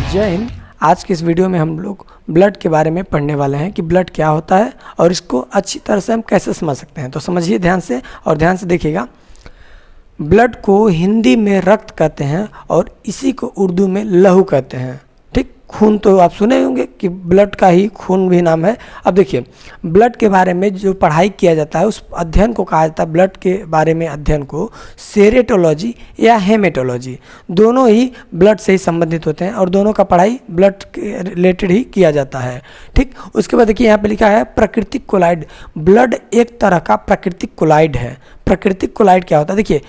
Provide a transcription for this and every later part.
जय हिंद। आज के इस वीडियो में हम लोग ब्लड के बारे में पढ़ने वाले हैं कि ब्लड क्या होता है और इसको अच्छी तरह से हम कैसे समझ सकते हैं। तो समझिए ध्यान से और ध्यान से देखिएगा। ब्लड को हिंदी में रक्त कहते हैं और इसी को उर्दू में लहू कहते हैं। ठीक, खून तो आप सुने होंगे कि ब्लड का ही खून भी नाम है। अब देखिए, ब्लड के बारे में जो पढ़ाई किया जाता है उस अध्ययन को कहा जाता है, ब्लड के बारे में अध्ययन को सेरेटोलॉजी या हेमेटोलॉजी। दोनों ही ब्लड से ही संबंधित होते हैं और दोनों का पढ़ाई ब्लड के रिलेटेड ही किया जाता है। ठीक, उसके बाद देखिए यहाँ पे लिखा है प्राकृतिक कोलाइड। ब्लड एक तरह का प्राकृतिक कोलाइड है। प्राकृतिक कोलाइड क्या होता है? देखिए,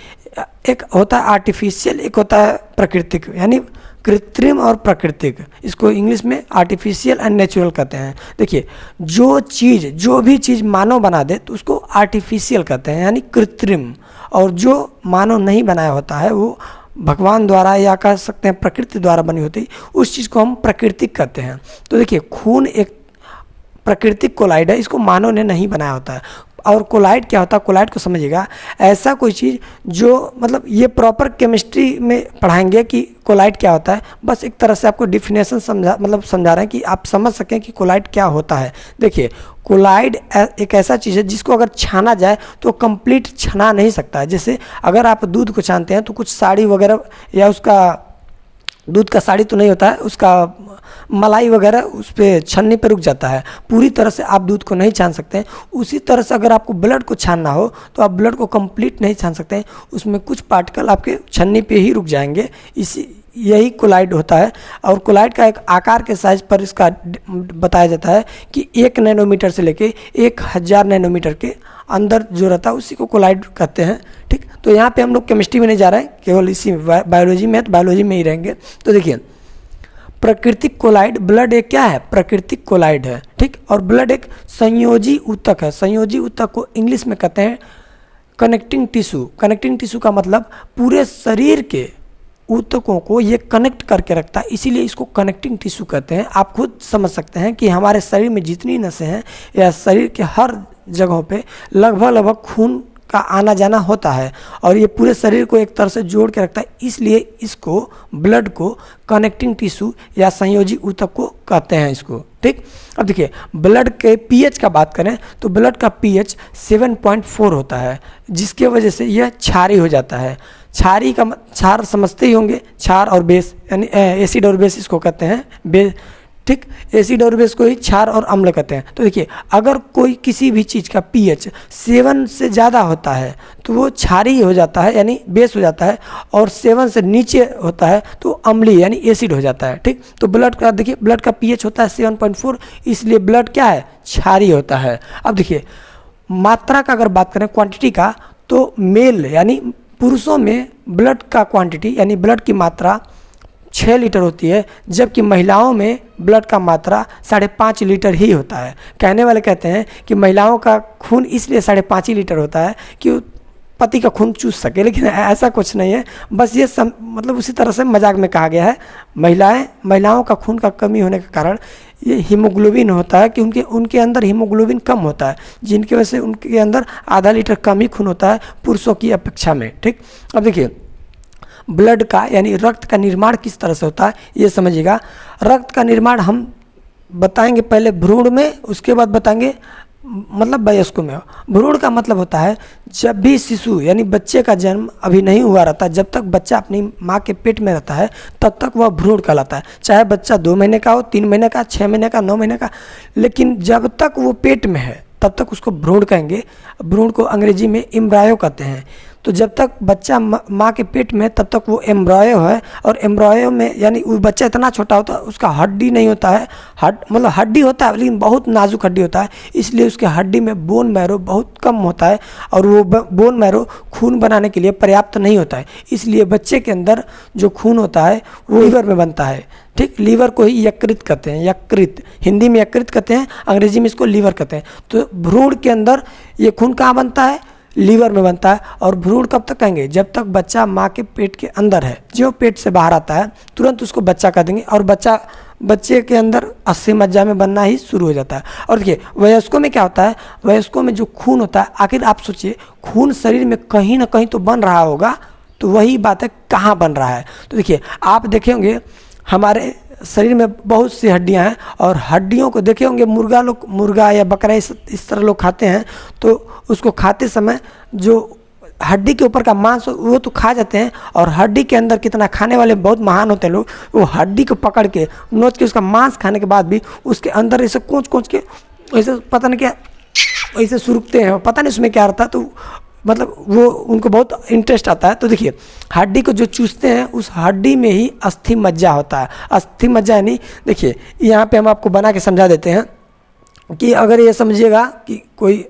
एक होता है आर्टिफिशियल, एक होता है प्राकृतिक, यानी कृत्रिम और प्राकृतिक। इसको इंग्लिश में आर्टिफिशियल एंड नेचुरल कहते हैं। देखिए, जो भी चीज़ मानव बना दे तो उसको आर्टिफिशियल कहते हैं, यानी कृत्रिम। और जो मानव नहीं बनाया होता है वो भगवान द्वारा या कह सकते हैं प्रकृति द्वारा बनी होती है, उस चीज़ को हम प्राकृतिक कहते हैं। तो देखिए, खून एक प्राकृतिक कोलाइड है, इसको मानव ने नहीं बनाया होता है। और कोलाइड क्या होता है? कोलाइड को समझिएगा, ऐसा कोई चीज़ जो मतलब ये प्रॉपर केमिस्ट्री में पढ़ाएंगे कि कोलाइड क्या होता है। बस एक तरह से आपको डिफिनेशन समझा रहे हैं कि आप समझ सकें कि कोलाइड क्या होता है। देखिए, कोलाइड एक ऐसा चीज़ है जिसको अगर छाना जाए तो कंप्लीट छना नहीं सकता है। जैसे अगर आप दूध को छानते हैं तो कुछ साड़ी वगैरह या उसका दूध का साड़ी तो नहीं होता है, उसका मलाई वगैरह उस पर छन्नी पे रुक जाता है, पूरी तरह से आप दूध को नहीं छान सकते हैं। उसी तरह से अगर आपको ब्लड को छानना हो तो आप ब्लड को कंप्लीट नहीं छान सकते हैं, उसमें कुछ पार्टिकल आपके छन्नी पे ही रुक जाएंगे। यही कोलाइड होता है। और कोलाइड का एक आकार के साइज पर इसका बताया जाता है कि 1 नैनोमीटर से लेके 1000 नैनोमीटर के अंदर जो रहता है उसी को कोलाइड कहते हैं। ठीक, तो यहाँ पे हम लोग केमिस्ट्री में नहीं जा रहे हैं, केवल इसी बायोलॉजी में, तो बायोलॉजी में ही रहेंगे। तो देखिए, प्राकृतिक कोलाइड, ब्लड एक क्या है? प्राकृतिक कोलाइड है। ठीक, और ब्लड एक संयोजी ऊतक है। संयोजी ऊतक को इंग्लिश में कहते हैं कनेक्टिंग टिश्यू। कनेक्टिंग टिश्यू का मतलब पूरे शरीर के ऊतकों को ये कनेक्ट करके रखता है, इसीलिए इसको कनेक्टिंग टिश्यू कहते हैं। आप खुद समझ सकते हैं कि हमारे शरीर में जितनी नसें हैं या शरीर के हर जगहों पे लगभग खून का आना जाना होता है और ये पूरे शरीर को एक तरह से जोड़ के रखता है, इसलिए इसको ब्लड को कनेक्टिंग टिश्यू या संयोजी ऊतक को कहते हैं इसको। ठीक, अब देखिए, ब्लड के पीएच का बात करें तो ब्लड का पीएच 7.4 होता है, जिसके वजह से यह क्षारी हो जाता है। क्षार समझते ही होंगे, क्षार और बेस, यानी एसिड और बेस इसको कहते हैं। ठीक, एसिड और बेस को ही क्षार और अम्ल कहते हैं। तो देखिए, अगर कोई किसी भी चीज़ का पीएच 7 से ज़्यादा होता है तो वो क्षारी हो जाता है, यानी बेस हो जाता है, और 7 से नीचे होता है तो अम्लीय यानी एसिड हो जाता है। ठीक, तो ब्लड का देखिए, ब्लड का पीएच होता है 7.4, इसलिए ब्लड क्या है? क्षारी होता है। अब देखिए, मात्रा का अगर बात करें, क्वांटिटी का, तो मेल यानी पुरुषों में ब्लड का क्वांटिटी यानी ब्लड की मात्रा 6 लीटर होती है, जबकि महिलाओं में ब्लड का मात्रा 5.5 लीटर ही होता है। कहने वाले कहते हैं कि महिलाओं का खून इसलिए 5.5 ही लीटर होता है कि पति का खून चूस सके, लेकिन ऐसा कुछ नहीं है। बस ये मतलब उसी तरह से मजाक में कहा गया है। महिलाओं का खून का कमी होने के कारण ये हीमोग्लोबिन होता है कि उनके अंदर हीमोग्लोबिन कम होता है, जिनकी वजह से उनके अंदर आधा लीटर कम ही खून होता है पुरुषों की अपेक्षा में। ठीक, अब देखिए, ब्लड का यानी रक्त का निर्माण किस तरह से होता है ये समझिएगा। रक्त का निर्माण हम बताएंगे पहले भ्रूण में, उसके बाद बताएंगे मतलब वयस्कों में। भ्रूण का मतलब होता है जब भी शिशु यानी बच्चे का जन्म अभी नहीं हुआ रहता, जब तक बच्चा अपनी माँ के पेट में रहता है तब तक वह भ्रूण कहलाता है। चाहे बच्चा 2 महीने का हो, 3 महीने का, 6 महीने का, 9 महीने का, लेकिन जब तक वो पेट में है तब तक उसको भ्रूण कहेंगे। भ्रूण को अंग्रेजी में एम्ब्रायो कहते हैं। तो जब तक बच्चा माँ के पेट में तब तक वो एम्ब्रायो है, और एम्ब्रायो में यानी वो बच्चा इतना छोटा होता है, उसका हड्डी नहीं होता है, मतलब हड्डी होता है लेकिन बहुत नाजुक हड्डी होता है, इसलिए उसके हड्डी में बोन मैरो बहुत कम होता है, और वो बोन मैरो खून बनाने के लिए पर्याप्त नहीं होता है। इसलिए बच्चे के अंदर जो खून होता है वो लीवर में बनता है। ठीक, लीवर को ही यकृत कहते हैं। यकृत हिंदी में यकृत कहते हैं, अंग्रेजी में इसको लीवर कहते हैं। तो भ्रूण के अंदर ये खून कहाँ बनता है? लीवर में बनता है। और भ्रूण कब तक कहेंगे? जब तक बच्चा माँ के पेट के अंदर है। जो पेट से बाहर आता है तुरंत उसको बच्चा कह देंगे, और बच्चे के अंदर 80 मज्जा में बनना ही शुरू हो जाता है। और देखिए, वयस्कों में क्या होता है? वयस्कों में जो खून होता है, आखिर आप सोचिए, खून शरीर में कहीं ना कहीं तो बन रहा होगा, तो वही बात है कहाँ बन रहा है। तो देखिए, आप देखे होंगे हमारे शरीर में बहुत सी हड्डियां हैं, और हड्डियों को देखे होंगे मुर्गा या बकरा इस तरह लोग खाते हैं, तो उसको खाते समय जो हड्डी के ऊपर का मांस वो तो खा जाते हैं, और हड्डी के अंदर कितना खाने वाले बहुत महान होते हैं लोग, वो हड्डी को पकड़ के नोच के उसका मांस खाने के बाद भी उसके अंदर ऐसे कोच के ऐसे पता नहीं क्या ऐसे सुरुकते हैं, पता नहीं उसमें क्या रहता है, तो मतलब वो उनको बहुत इंटरेस्ट आता है। तो देखिए हड्डी को जो चूसते हैं उस हड्डी में ही अस्थि मज्जा होता है। अस्थि मज्जा यानी देखिए यहाँ पे हम आपको बना के समझा देते हैं कि अगर ये समझिएगा कि कोई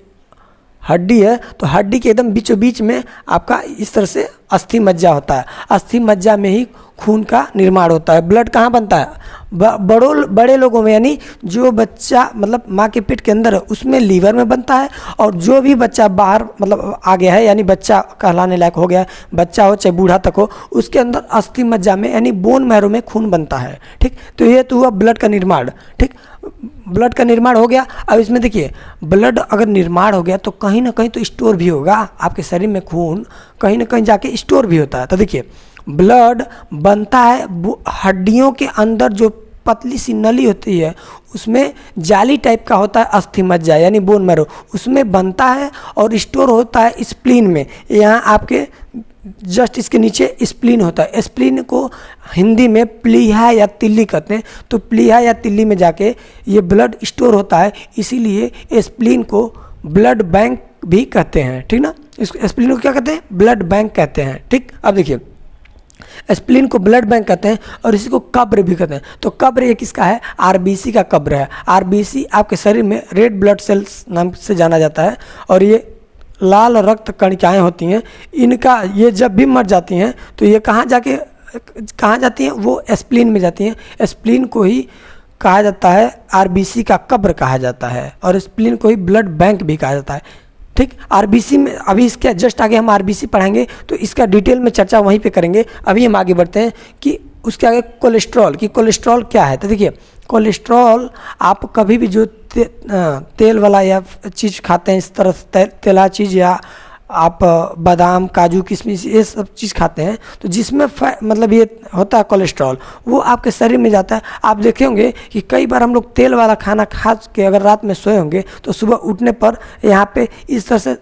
हड्डी है तो हड्डी के एकदम बीचों बीच में आपका इस तरह से अस्थि मज्जा होता है। अस्थि मज्जा में ही खून का निर्माण होता है। ब्लड कहाँ बनता है? बड़े लोगों में, यानी जो बच्चा मतलब माँ के पेट के अंदर है उसमें लीवर में बनता है, और जो भी बच्चा बाहर मतलब आ गया है यानी बच्चा कहलाने लायक हो गया है, बच्चा हो चाहे बूढ़ा तक हो, उसके अंदर अस्थि मज्जा में यानी बोन मैरो में खून बनता है। ठीक, तो ये तो हुआ ब्लड का निर्माण। ठीक, ब्लड का निर्माण हो गया। अब इसमें देखिए ब्लड अगर निर्माण हो गया तो कहीं ना कहीं तो स्टोर भी होगा, आपके शरीर में खून कहीं ना कहीं जाके स्टोर भी होता है। तो देखिए ब्लड बनता है हड्डियों के अंदर, जो पतली सी नली होती है उसमें जाली टाइप का होता है अस्थि मज्जा यानी बोन मैरो, उसमें बनता है और स्टोर होता है स्प्लीन में। यहाँ आपके जस्ट इसके नीचे स्प्लीन होता है। स्प्लीन को हिंदी में प्लीहा या तिल्ली कहते हैं। तो प्लीहा या तिल्ली में जाके ये ब्लड स्टोर होता है, इसीलिए स्प्लीन को ब्लड बैंक भी कहते हैं। ठीक ना, इस स्प्लीन को क्या कहते हैं? ब्लड बैंक कहते हैं। ठीक, अब देखिए स्प्लीन को ब्लड बैंक कहते हैं और इसी को कब्र भी कहते हैं। तो कब्र एक इसका है, आरबीसी का कब्र है। आरबीसी आपके शरीर में रेड ब्लड सेल्स नाम से जाना जाता है, और ये लाल रक्त कणिकाएँ होती हैं। इनका ये जब भी मर जाती हैं तो ये कहाँ जाती हैं? वो स्प्लीन में जाती हैं। स्प्लीन को ही कहा जाता है आरबीसी का कब्र कहा जाता है, और स्प्लीन को ही ब्लड बैंक भी कहा जाता है। ठीक, आरबीसी में अभी इसके जस्ट आगे हम आरबीसी पढ़ाएंगे तो इसका डिटेल में चर्चा वहीं पे करेंगे। अभी हम आगे बढ़ते हैं कि उसके आगे कोलेस्ट्रॉल, कि कोलेस्ट्रॉल क्या है। तो देखिए कोलेस्ट्रॉल आप कभी भी जो तेल वाला या चीज़ खाते हैं, इस तरह तेला चीज़, या आप बादाम काजू किशमिश ये सब चीज़ खाते हैं, तो जिसमें मतलब ये होता है कोलेस्ट्रॉल, वो आपके शरीर में जाता है। आप देखे होंगे कि कई बार हम लोग तेल वाला खाना खा के अगर रात में सोए होंगे तो सुबह उठने पर यहाँ पे इस तरह से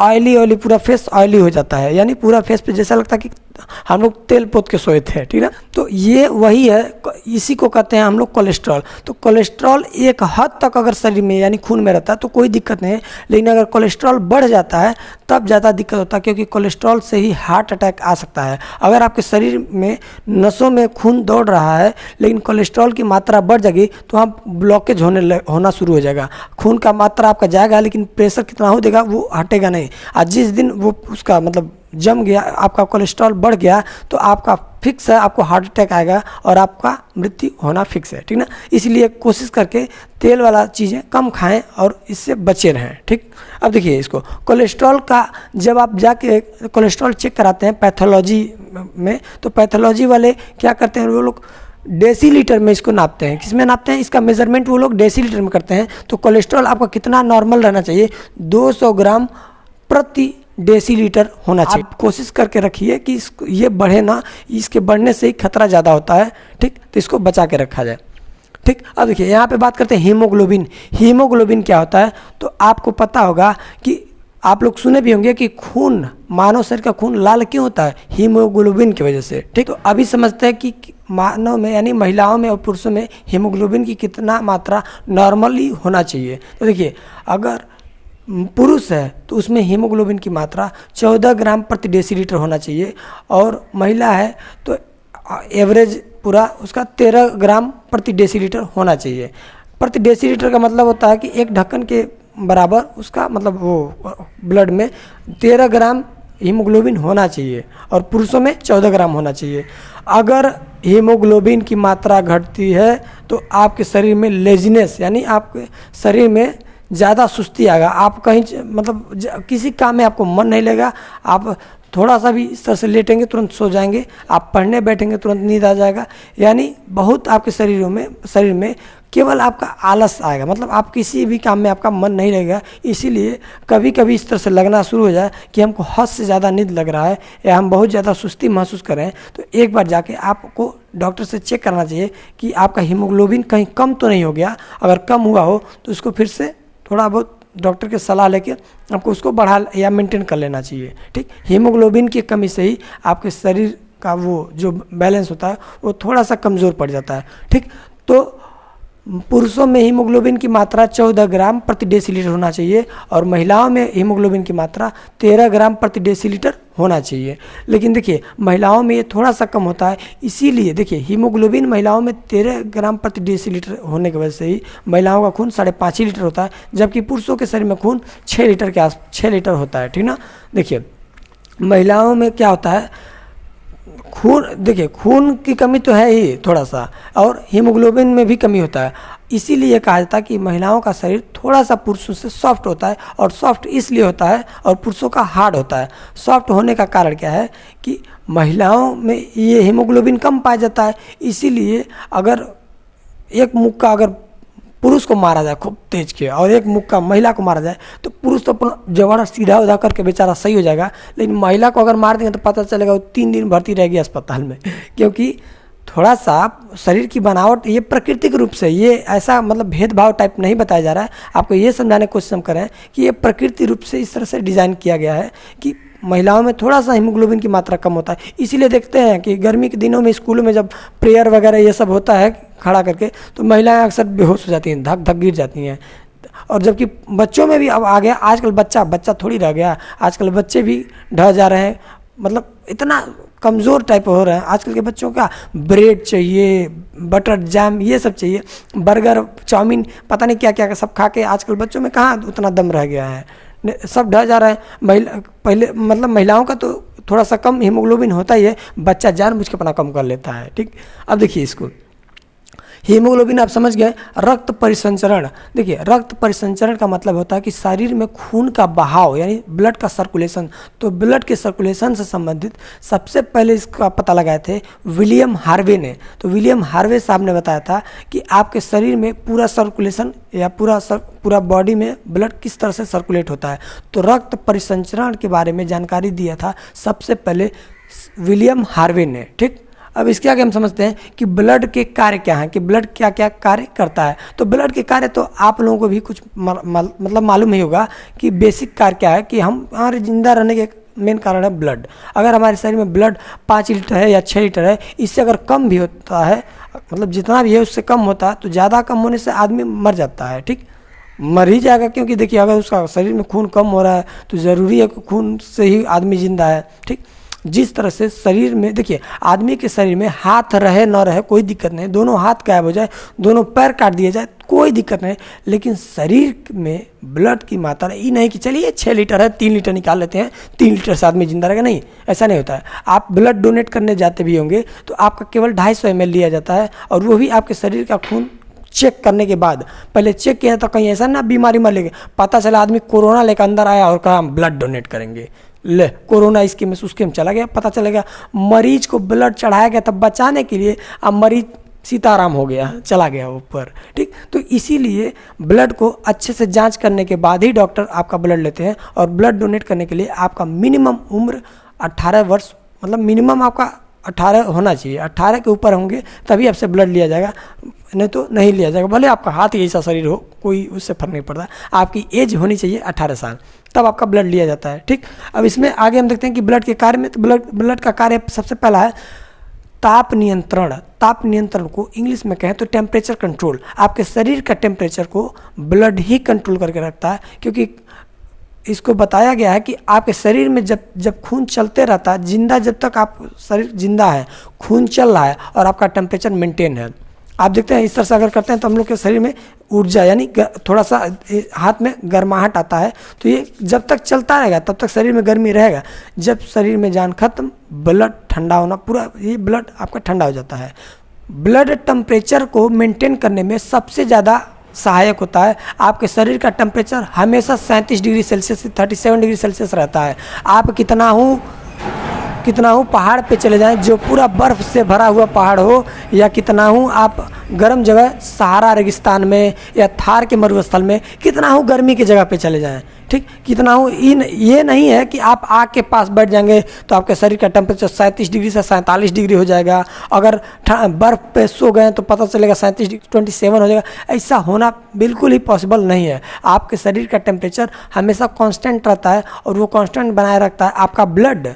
ऑयली पूरा फेस ऑयली हो जाता है, यानी पूरा फेस पे जैसा लगता है कि हम लोग तेल पोत के सोए थे। ठीक है, तो ये वही है, इसी को कहते हैं हम लोग कोलेस्ट्रॉल। तो कोलेस्ट्रॉल एक हद तक अगर शरीर में यानी खून में रहता है तो कोई दिक्कत नहीं है, लेकिन अगर कोलेस्ट्रॉल बढ़ जाता है तब ज़्यादा दिक्कत होता है, क्योंकि कोलेस्ट्रॉल से ही हार्ट अटैक आ सकता है। अगर आपके शरीर में नसों में खून दौड़ रहा है लेकिन कोलेस्ट्रॉल की मात्रा बढ़ जाएगी तो आप ब्लॉकेज होना शुरू हो जाएगा। खून का मात्रा आपका जाएगा लेकिन प्रेशर कितना हो देगा वो हटेगा नहीं। आज जिस दिन वो उसका मतलब जम गया, आपका कोलेस्ट्रॉल बढ़ गया, तो आपका फिक्स है, आपको हार्ट अटैक आएगा और आपका मृत्यु होना फिक्स है। ठीक ना, इसलिए कोशिश करके तेल वाला चीज़ें कम खाएं और इससे बचे रहें। ठीक, अब देखिए इसको कोलेस्ट्रॉल का जब आप जाके कोलेस्ट्रॉल चेक कराते हैं पैथोलॉजी में, तो पैथोलॉजी वाले क्या करते हैं, वो लोग डेसीलीटर में इसको नापते हैं। किस में नापते हैं? इसका मेजरमेंट वो लोग डेसीलीटर में करते हैं। तो कोलेस्ट्रॉल आपका कितना नॉर्मल रहना चाहिए? 200 ग्राम प्रति डेसीलीटर होना चाहिए। आप कोशिश करके रखिए कि ये बढ़े ना, इसके बढ़ने से ही खतरा ज़्यादा होता है। ठीक, तो इसको बचा के रखा जाए। ठीक, अब देखिए यहाँ पे बात करते हैं हीमोग्लोबिन। हीमोग्लोबिन क्या होता है? तो आपको पता होगा कि आप लोग सुने भी होंगे कि खून, मानव शरीर का खून लाल क्यों होता है? हीमोग्लोबिन की वजह से। ठीक, तो अभी समझते हैं कि मानव में यानी महिलाओं में और पुरुषों में हीमोग्लोबिन की कितना मात्रा नॉर्मली होना चाहिए। तो देखिए अगर पुरुष है तो उसमें हीमोग्लोबिन की मात्रा 14 ग्राम प्रति डेसीलीटर होना चाहिए, और महिला है तो एवरेज पूरा उसका 13 ग्राम प्रति डेसीलीटर होना चाहिए। प्रति डेसीलीटर का मतलब होता है कि एक ढक्कन के बराबर उसका मतलब वो ब्लड में 13 ग्राम हीमोग्लोबिन होना चाहिए, और पुरुषों में 14 ग्राम होना चाहिए। अगर हीमोग्लोबिन की मात्रा घटती है तो आपके शरीर में लेजीनेस यानी आपके शरीर में ज़्यादा सुस्ती आएगा, आप कहीं मतलब किसी काम में आपको मन नहीं लगेगा, आप थोड़ा सा भी इस तरह से लेटेंगे तुरंत सो जाएंगे, आप पढ़ने बैठेंगे तुरंत नींद आ जाएगा, यानी बहुत आपके शरीर में केवल आपका आलस आएगा, मतलब आप किसी भी काम में आपका मन नहीं लगेगा। इसीलिए कभी कभी इस तरह से लगना शुरू हो जाए कि हमको हद से ज़्यादा नींद लग रहा है या हम बहुत ज़्यादा सुस्ती महसूस कर रहे हैं, तो एक बार जाके आपको डॉक्टर से चेक करना चाहिए कि आपका हीमोग्लोबिन कहीं कम तो नहीं हो गया। अगर कम हुआ हो तो उसको फिर से थोड़ा बहुत डॉक्टर की सलाह लेके आपको उसको बढ़ा या मेंटेन कर लेना चाहिए। ठीक, हीमोग्लोबिन की कमी से ही आपके शरीर का वो जो बैलेंस होता है वो थोड़ा सा कमज़ोर पड़ जाता है। ठीक, तो पुरुषों में हीमोग्लोबिन की मात्रा 14 ग्राम प्रति डेसीलीटर होना चाहिए और महिलाओं में हीमोग्लोबिन की मात्रा 13 ग्राम प्रति डेसीलीटर होना चाहिए। लेकिन देखिए महिलाओं में ये थोड़ा सा कम होता है, इसीलिए देखिए हीमोग्लोबिन महिलाओं में 13 ग्राम प्रति डेसीलीटर होने की वजह से ही महिलाओं का खून 5.5 लीटर होता है, जबकि पुरुषों के शरीर में खून 6 लीटर के 6 लीटर होता है। ठीक ना, देखिए महिलाओं में क्या होता है, खून, देखिए खून की कमी तो है ही थोड़ा सा, और हीमोग्लोबिन में भी कमी होता है। इसीलिए कहा जाता है कि महिलाओं का शरीर थोड़ा सा पुरुषों से सॉफ्ट होता है, और सॉफ्ट इसलिए होता है और पुरुषों का हार्ड होता है। सॉफ्ट होने का कारण क्या है कि महिलाओं में ये हीमोग्लोबिन कम पाया जाता है, इसीलिए अगर एक मुक्का अगर पुरुष को मारा जाए खूब तेज के और एक मुक्का महिला को मारा जाए तो पुरुष तो अपना जवाड़ा सीधा उधा करके बेचारा सही हो जाएगा, लेकिन महिला को अगर मार देंगे तो पता चलेगा वो 3 दिन भर्ती रहेगी अस्पताल में, क्योंकि थोड़ा सा शरीर की बनावट ये प्राकृतिक रूप से, ये ऐसा मतलब भेदभाव टाइप नहीं बताया जा रहा है, आपको ये समझाने की कोशिश हम करें कि ये प्रकृति रूप से इस तरह से डिज़ाइन किया गया है कि महिलाओं में थोड़ा सा हीमोग्लोबिन की मात्रा कम होता है। इसीलिए देखते हैं कि गर्मी के दिनों में स्कूलों में जब प्रेयर वगैरह ये सब होता है खड़ा करके, तो महिलाएं अक्सर बेहोश हो जाती हैं, धक धक गिर जाती हैं। और जबकि बच्चों में भी अब आ गया, आजकल बच्चा थोड़ी रह गया, आजकल बच्चे भी ढह जा रहे हैं, मतलब इतना कमज़ोर टाइप हो रहे हैं। आजकल के बच्चों का ब्रेड चाहिए, बटर जैम ये सब चाहिए, बर्गर चाउमीन पता नहीं क्या क्या सब खा के आजकल बच्चों में कहाँ उतना दम रह गया है, सब ढह जा रहा है। पहले मतलब महिलाओं का तो थोड़ा सा कम हीमोग्लोबिन होता ही है, बच्चा जानबूझ के अपना कम कर लेता है। ठीक, अब देखिए इसको हीमोग्लोबिन आप समझ गए। रक्त परिसंचरण, देखिए रक्त परिसंचरण का मतलब होता है कि शरीर में खून का बहाव यानी ब्लड का सर्कुलेशन। तो ब्लड के सर्कुलेशन से संबंधित सबसे पहले इसका पता लगाए थे विलियम हार्वे ने। तो विलियम हार्वे साहब ने बताया था कि आपके शरीर में पूरा सर्कुलेशन या पूरा बॉडी में ब्लड किस तरह से सर्कुलेट होता है। तो रक्त परिसंचरण के बारे में जानकारी दिया था सबसे पहले विलियम हार्वे ने। ठीक, अब इसके आगे हम समझते हैं कि ब्लड के कार्य क्या हैं, कि ब्लड क्या क्या कार्य करता है। तो ब्लड के कार्य तो आप लोगों को भी कुछ मतलब मालूम ही होगा कि बेसिक कार्य क्या है, कि हम हमारे जिंदा रहने के मेन कारण है ब्लड। अगर हमारे शरीर में ब्लड 5 लीटर है या 6 लीटर है, इससे अगर कम भी होता है, मतलब जितना भी है उससे कम होता है, तो ज़्यादा कम होने से आदमी मर जाता है। ठीक, मर ही जाएगा, क्योंकि देखिए अगर उसका शरीर में खून कम हो रहा है तो ज़रूरी है कि खून से ही आदमी जिंदा है। ठीक, जिस तरह से शरीर में, देखिए आदमी के शरीर में हाथ रहे न रहे कोई दिक्कत नहीं, दोनों हाथ गायब हो जाए, दोनों पैर काट दिए जाए कोई दिक्कत नहीं, लेकिन शरीर में ब्लड की मात्रा ये नहीं कि चलिए 6 लीटर है 3 लीटर निकाल लेते हैं, 3 लीटर से आदमी जिंदा रहेगा, नहीं, ऐसा नहीं होता है। आप ब्लड डोनेट करने जाते भी होंगे तो आपका केवल 250 ml लिया जाता है, और वो भी आपके शरीर का खून चेक करने के बाद। पहले चेक किया तो कहीं ऐसा ना बीमारी मर लेगा, पता चला आदमी कोरोना लेकर अंदर आया और कहा हम ब्लड डोनेट करेंगे, ले कोरोना इसके में उसके में चला गया, पता चलेगा मरीज को ब्लड चढ़ाया गया तब बचाने के लिए, अब मरीज सीताराम हो गया, चला गया ऊपर। ठीक, तो इसीलिए ब्लड को अच्छे से जांच करने के बाद ही डॉक्टर आपका ब्लड लेते हैं। और ब्लड डोनेट करने के लिए आपका मिनिमम उम्र 18 वर्ष, मतलब मिनिमम आपका 18 होना चाहिए, 18 के ऊपर होंगे तभी आपसे ब्लड लिया जाएगा, नहीं तो नहीं लिया जाएगा। भले आपका हाथ ही ऐसा शरीर हो, कोई उससे फर्क नहीं पड़ता, आपकी एज होनी चाहिए 18 साल, तब आपका ब्लड लिया जाता है। ठीक, अब इसमें आगे हम देखते हैं कि ब्लड के कार्य में, तो ब्लड का कार्य सबसे पहला है ताप नियंत्रण। ताप नियंत्रण को इंग्लिश में कहें तो टेम्परेचर कंट्रोल। आपके शरीर का टेम्परेचर को ब्लड ही कंट्रोल करके रखता है, क्योंकि इसको बताया गया है कि आपके शरीर में जब खून चलते रहता है, जिंदा जब तक आप शरीर जिंदा है, खून चल रहा है और आपका टेम्परेचर मेंटेन है, आप देखते हैं इस तरह से अगर करते हैं तो हम लोग के शरीर में ऊर्जा यानी थोड़ा सा हाथ में गर्माहट आता है, तो ये जब तक चलता रहेगा तब तक शरीर में गर्मी रहेगा। जब शरीर में जान खत्म, ब्लड ठंडा होना, पूरा ये ब्लड आपका ठंडा हो जाता है। ब्लड टेम्परेचर को मेंटेन करने में सबसे ज़्यादा सहायक होता है। आपके शरीर का टेम्परेचर हमेशा 37 डिग्री सेल्सियस से 37 डिग्री सेल्सियस रहता है। आप कितना हो कितना हूँ पहाड़ पे चले जाएं जो पूरा बर्फ़ से भरा हुआ पहाड़ हो, या कितना हूँ आप गर्म जगह सहारा रेगिस्तान में या थार के मरुस्थल में, कितना हूँ गर्मी की जगह पे चले जाएं, ठीक, कितना हूँ इन ये नहीं है कि आप आग के पास बैठ जाएंगे तो आपके शरीर का टेम्परेचर 37 डिग्री से 47 डिग्री हो जाएगा, अगर बर्फ़ पे सो गए तो पता चलेगा 37 डिग्री 27 हो जाएगा। ऐसा होना बिल्कुल ही पॉसिबल नहीं है। आपके शरीर का टेम्परेचर हमेशा कांस्टेंट रहता है और वो कांस्टेंट बनाए रखता है आपका ब्लड,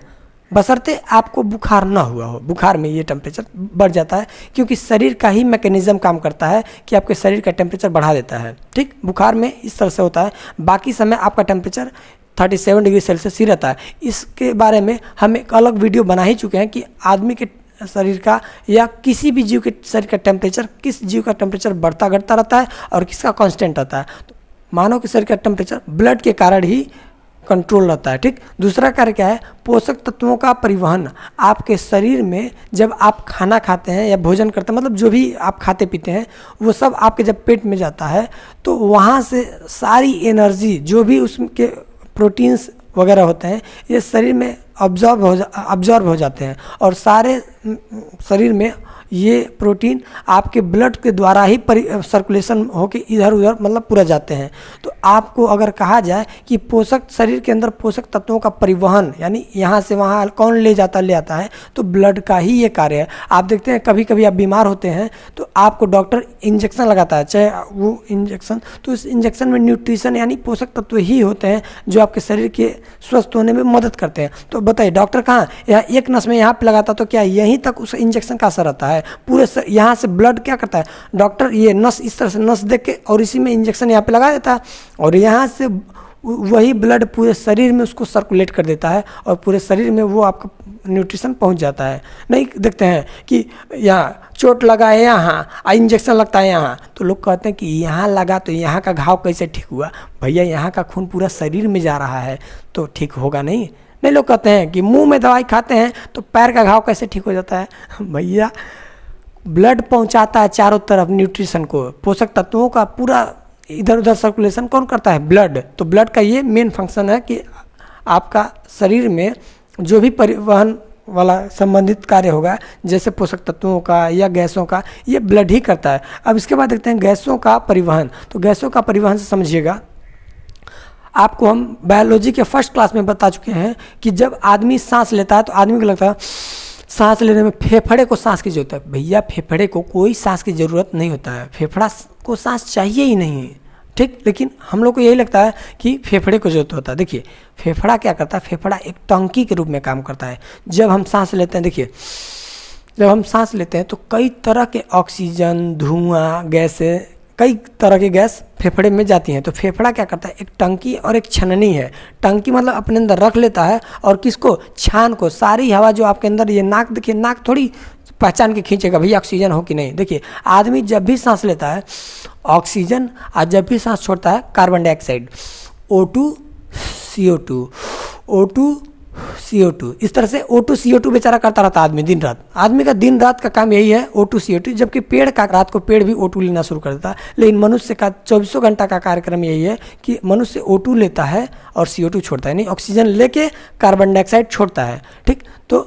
बशर्ते आपको बुखार ना हुआ हो। बुखार में ये टेम्परेचर बढ़ जाता है क्योंकि शरीर का ही मैकेनिज़्म काम करता है कि आपके शरीर का टेम्परेचर बढ़ा देता है, ठीक। बुखार में इस तरह से होता है, बाकी समय आपका टेम्परेचर 37 डिग्री सेल्सियस ही रहता है। इसके बारे में हम एक अलग वीडियो बना ही चुके हैं कि आदमी के शरीर का या किसी भी जीव के शरीर का टेम्परेचर, किस जीव का टेम्परेचर बढ़ता घटता रहता है और किसका कांस्टेंट रहता है। तो मानव के शरीर का टेम्परेचर ब्लड के कारण ही कंट्रोल रहता है, ठीक। दूसरा कार्य क्या है, पोषक तत्वों का परिवहन। आपके शरीर में जब आप खाना खाते हैं या भोजन करते हैं, मतलब जो भी आप खाते पीते हैं वो सब आपके जब पेट में जाता है तो वहाँ से सारी एनर्जी, जो भी उसके प्रोटीन्स वगैरह होते हैं, ये शरीर में अब्जॉर्ब हो जाते हैं और सारे शरीर में ये प्रोटीन आपके ब्लड के द्वारा ही सर्कुलेशन होके इधर उधर मतलब पूरा जाते हैं। तो आपको अगर कहा जाए कि पोषक शरीर के अंदर पोषक तत्वों का परिवहन यानी यहाँ से वहाँ कौन ले आता है, तो ब्लड का ही ये कार्य है। आप देखते हैं कभी कभी आप बीमार होते हैं तो आपको डॉक्टर इंजेक्शन लगाता है, चाहे वो इंजेक्शन, तो इस इंजेक्शन में न्यूट्रिशन यानी पोषक तत्व ही होते हैं जो आपके शरीर के स्वस्थ होने में मदद करते हैं। तो बताइए डॉक्टर कहाँ, यहाँ एक नस में यहाँ पे लगाता तो क्या यहीं तक उस इंजेक्शन का असर रहता है? पूरे यहाँ से ब्लड क्या करता है, डॉक्टर ये नस इस तरह से नस देख के और इसी में इंजेक्शन यहाँ पे लगा देता है और यहाँ से वही ब्लड पूरे शरीर में उसको सर्कुलेट कर देता है और पूरे शरीर में वो आपका न्यूट्रिशन पहुंच जाता है। नहीं देखते हैं कि यहाँ चोट लगा है यहाँ इंजेक्शन लगता है यहाँ, तो लोग कहते हैं कि यहाँ लगा तो यहाँ का घाव कैसे ठीक हुआ? भैया यहाँ का खून पूरा शरीर में जा रहा है तो ठीक होगा नहीं। लोग कहते हैं कि मुंह में दवाई खाते हैं तो पैर का घाव कैसे ठीक हो जाता है? भैया ब्लड पहुंचाता है चारों तरफ न्यूट्रिशन को, पोषक तत्वों का पूरा इधर उधर सर्कुलेशन कौन करता है? ब्लड। तो ब्लड का ये मेन फंक्शन है कि आपका शरीर में जो भी परिवहन वाला संबंधित कार्य होगा जैसे पोषक तत्वों का या गैसों का, ये ब्लड ही करता है। अब इसके बाद देखते हैं गैसों का परिवहन। तो गैसों का परिवहन से समझिएगा, आपको हम बायोलॉजी के फर्स्ट क्लास में बता चुके हैं कि जब आदमी सांस लेता है तो आदमी को लगता है सांस लेने में फेफड़े को सांस की जरूरत है। भैया फेफड़े को कोई सांस की ज़रूरत नहीं होता है, फेफड़ा को सांस चाहिए ही नहीं, ठीक। लेकिन हम लोग को यही लगता है कि फेफड़े को जरूरत होता है। देखिए फेफड़ा क्या करता है, फेफड़ा एक टंकी के रूप में काम करता है। जब हम सांस लेते हैं, देखिए जब हम सांस लेते हैं तो कई तरह के ऑक्सीजन, धुआं, गैसें, कई तरह की गैस फेफड़े में जाती हैं। तो फेफड़ा क्या करता है, एक टंकी और एक छननी है। टंकी मतलब अपने अंदर रख लेता है और किसको, छान को, सारी हवा जो आपके अंदर, ये नाक देखिए, नाक थोड़ी पहचान के खींचेगा भैया ऑक्सीजन हो कि नहीं। देखिए आदमी जब भी सांस लेता है ऑक्सीजन और जब भी सांस छोड़ता है carbon dioxide, O2 CO2 O2 CO2, इस तरह से O2 CO2 बेचारा करता रहता है आदमी दिन रात। आदमी का दिन रात का काम यही है O2 CO2, जबकि पेड़ का रात को पेड़ भी O2 लेना शुरू कर देता है। लेकिन मनुष्य का 24 घंटा का कार्यक्रम यही है कि मनुष्य O2 लेता है और CO2 छोड़ता है, नहीं ऑक्सीजन लेके कार्बन डाइऑक्साइड छोड़ता है, ठीक। तो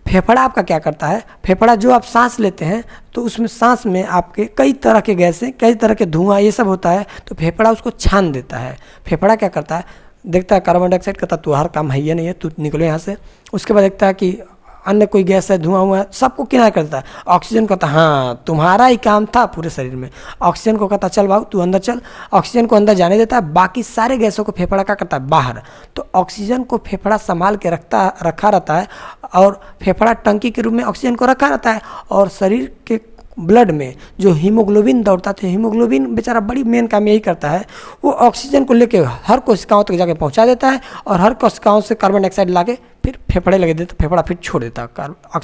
फेफड़ा आपका क्या करता है, फेफड़ा जो आप सांस लेते हैं तो उसमें सांस में आपके कई तरह के गैसें, कई तरह के धुआं, ये सब होता है। तो फेफड़ा उसको छान देता है। फेफड़ा क्या करता है, देखता है कार्बन डाइऑक्साइड का तू हर काम है ही नहीं है, तू निकलो यहाँ से। उसके बाद देखता है कि अन्य कोई गैस है, धुआं हुआ है, सबको किनारा करता है। ऑक्सीजन कहता है हाँ तुम्हारा ही काम था पूरे शरीर में। ऑक्सीजन को कहता चल बाबू तू अंदर चल, ऑक्सीजन को अंदर जाने देता है। बाकी सारे गैसों को फेफड़ा क्या करता है, बाहर। तो ऑक्सीजन को फेफड़ा संभाल के रखा रहता है और फेफड़ा टंकी के रूप में ऑक्सीजन को रखा रहता है। और शरीर के ब्लड में जो हीमोग्लोबिन दौड़ता है, हीमोग्लोबिन बेचारा बड़ी मेन काम यही करता है, वो ऑक्सीजन को लेके हर कोशिकाओं तक जाके पहुंचा देता है और हर कोशिकाओं से कार्बन डाइऑक्साइड लाके फिर फेफड़े लगे देता है, फेफड़ा फिर छोड़ देता है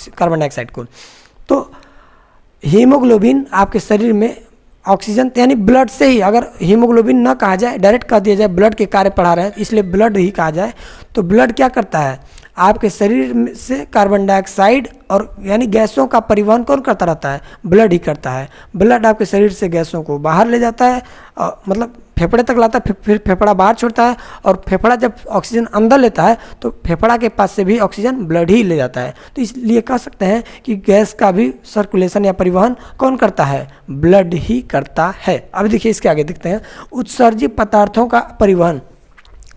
कार्बन डाइऑक्साइड को। तो हीमोग्लोबिन आपके शरीर में ऑक्सीजन यानी ब्लड से ही, अगर हीमोग्लोबिन ना कहा जाए, डायरेक्ट कह दिया जाए ब्लड के कार्य पढ़ा रहे हैं इसलिए ब्लड ही कहा जाए, तो ब्लड क्या करता है, आपके शरीर से कार्बन डाइऑक्साइड और यानी गैसों का परिवहन कौन करता रहता है? ब्लड ही करता है। ब्लड आपके शरीर से गैसों को बाहर ले जाता है, मतलब फेफड़े तक लाता है, फिर फेफड़ा बाहर छोड़ता है, और फेफड़ा जब ऑक्सीजन अंदर लेता है तो फेफड़ा के पास से भी ऑक्सीजन ब्लड ही ले जाता है। तो इसलिए कह सकते हैं कि गैस का भी सर्कुलेशन या परिवहन कौन करता है? ब्लड ही करता है। अब देखिए इसके आगे देखते हैं उत्सर्जित पदार्थों का परिवहन।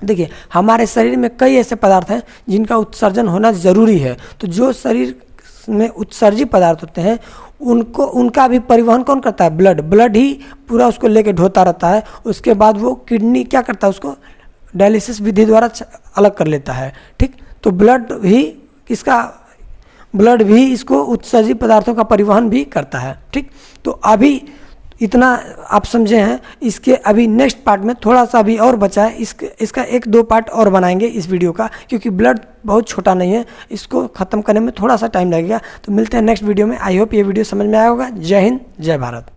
देखिए हमारे शरीर में कई ऐसे पदार्थ हैं जिनका उत्सर्जन होना ज़रूरी है। तो जो शरीर में उत्सर्जित पदार्थ होते हैं उनका भी परिवहन कौन करता है? ब्लड। ब्लड ही पूरा उसको लेके ढोता रहता है। उसके बाद वो किडनी क्या करता है? उसको डायलिसिस विधि द्वारा अलग कर लेता है। ठीक, तो ब्लड भी इसको उत्सर्जित पदार्थों का परिवहन भी करता है। ठीक, तो अभी इतना आप समझे हैं। इसके अभी नेक्स्ट पार्ट में थोड़ा सा भी और बचा है, इसका 1-2 पार्ट और बनाएंगे इस वीडियो का, क्योंकि ब्लड बहुत छोटा नहीं है, इसको ख़त्म करने में थोड़ा सा टाइम लगेगा। तो मिलते हैं नेक्स्ट वीडियो में। आई होप ये वीडियो समझ में आया होगा। जय हिंद, जय भारत।